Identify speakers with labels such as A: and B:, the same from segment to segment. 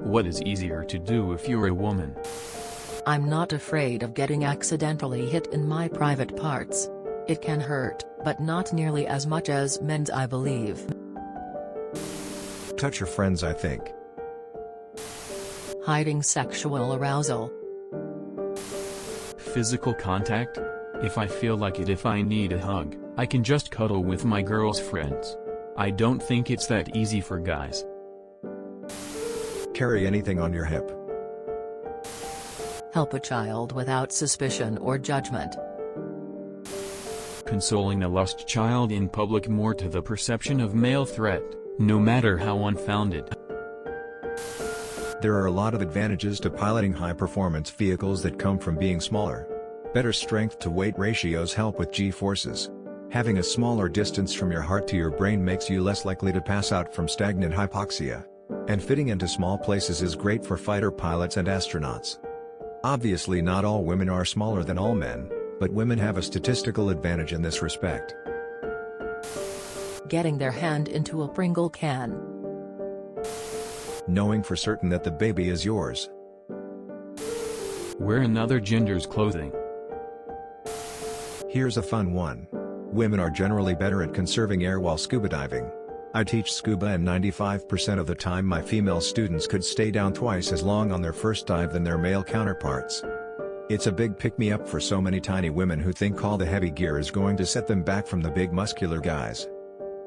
A: What is easier to do if you're a woman?
B: I'm not afraid of getting accidentally hit in my private parts. It can hurt, but not nearly as much as men's, I believe.
C: Touch your friends, I think.
B: Hiding sexual arousal.
A: Physical contact? If I feel like it, if I need a hug, I can just cuddle with my girl's friends. I don't think it's that easy for guys.
C: Carry anything on your hip.
B: Help a child without suspicion or judgment.
A: Consoling a lost child in public, more to the perception of male threat, no matter how unfounded.
C: There are a lot of advantages to piloting high-performance vehicles that come from being smaller. Better strength-to-weight ratios help with G-forces. Having a smaller distance from your heart to your brain makes you less likely to pass out from stagnant hypoxia. And fitting into small places is great for fighter pilots and astronauts. Obviously, not all women are smaller than all men, but women have a statistical advantage in this respect.
B: Getting their hand into a Pringle can.
C: Knowing for certain that the baby is yours.
A: Wear another gender's clothing.
C: Here's a fun one. Women are generally better at conserving air while scuba diving. I teach scuba, and 95% of the time my female students could stay down twice as long on their first dive than their male counterparts. It's a big pick-me-up for so many tiny women who think all the heavy gear is going to set them back from the big muscular guys.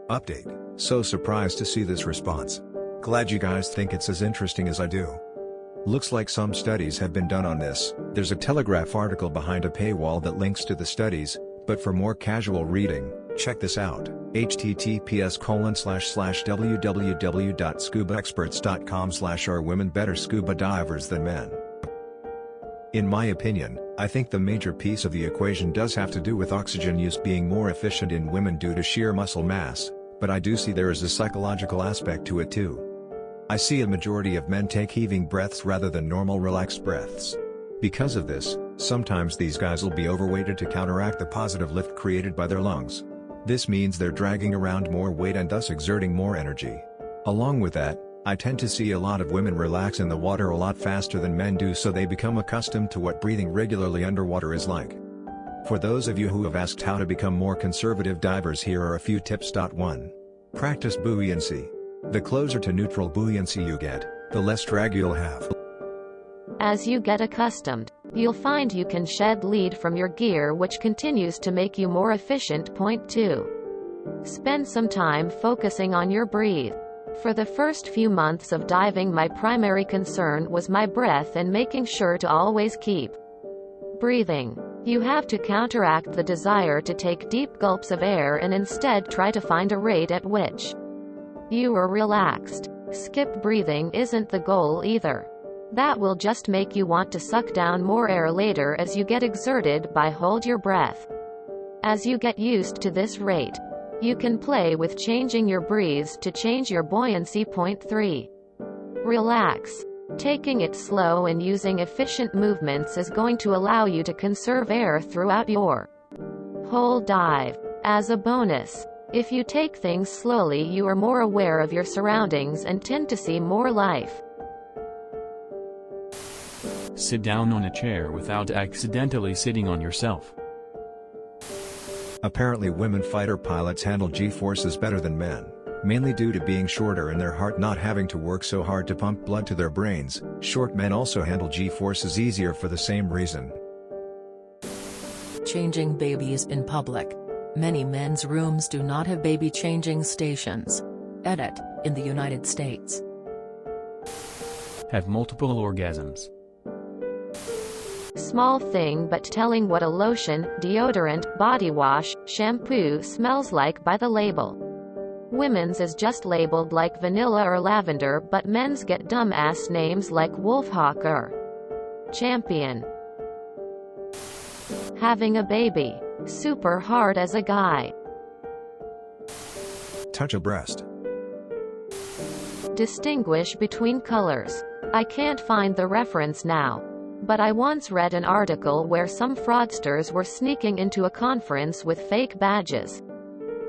C: Update: so surprised to see this response. Glad you guys think it's as interesting as I do. Looks like some studies have been done on this. There's a Telegraph article behind a paywall that links to the studies, but for more casual reading, check this out: https://www.scubaexperts.com/ Are women better scuba divers than men? In my opinion, I think the major piece of the equation does have to do with oxygen use being more efficient in women due to sheer muscle mass, but I do see there is a psychological aspect to it too. I see a majority of men take heaving breaths rather than normal relaxed breaths. Because of this, sometimes these guys will be overweighted to counteract the positive lift created by their lungs. This means they're dragging around more weight and thus exerting more energy. Along with that, I tend to see a lot of women relax in the water a lot faster than men do, so they become accustomed to what breathing regularly underwater is like. For those of you who have asked how to become more conservative divers, here are a few tips. 1. Practice buoyancy. The closer to neutral buoyancy you get, the less drag you'll have.
D: As you get accustomed, you'll find you can shed lead from your gear, which continues to make you more efficient. 2. Spend some time focusing on your breathe. For the first few months of diving, my primary concern was my breath and making sure to always keep breathing. You have to counteract the desire to take deep gulps of air and instead try to find a rate at which you are relaxed. Skip breathing isn't the goal either. That will just make you want to suck down more air later as you get exerted by hold your breath. As you get used to this rate, you can play with changing your breathes to change your buoyancy. 3. Relax. Taking it slow and using efficient movements is going to allow you to conserve air throughout your whole dive. As a bonus, if you take things slowly, you are more aware of your surroundings and tend to see more life.
A: Sit down on a chair without accidentally sitting on yourself.
C: Apparently, women fighter pilots handle G-forces better than men, mainly due to being shorter and their heart not having to work so hard to pump blood to their brains. Short men also handle G-forces easier for the same reason.
B: Changing babies in public. Many men's rooms do not have baby changing stations. Edit: in the United States.
A: Have multiple orgasms.
D: Small thing, but telling what a lotion, deodorant, body wash, shampoo smells like by the label. Women's is just labeled like vanilla or lavender, but men's get dumbass names like Wolfhawk or Champion. Having a baby. Super hard as a guy.
C: Touch a breast.
D: Distinguish between colors. I can't find the reference now, but I once read an article where some fraudsters were sneaking into a conference with fake badges.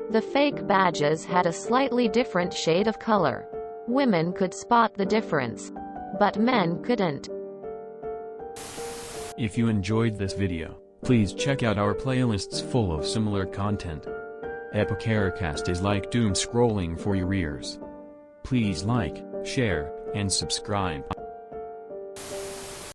D: The fake badges had a slightly different shade of color. Women could spot the difference, but men couldn't.
A: If you enjoyed this video, please check out our playlists full of similar content. Epicaricast is like doom scrolling for your ears. Please like, share, and subscribe.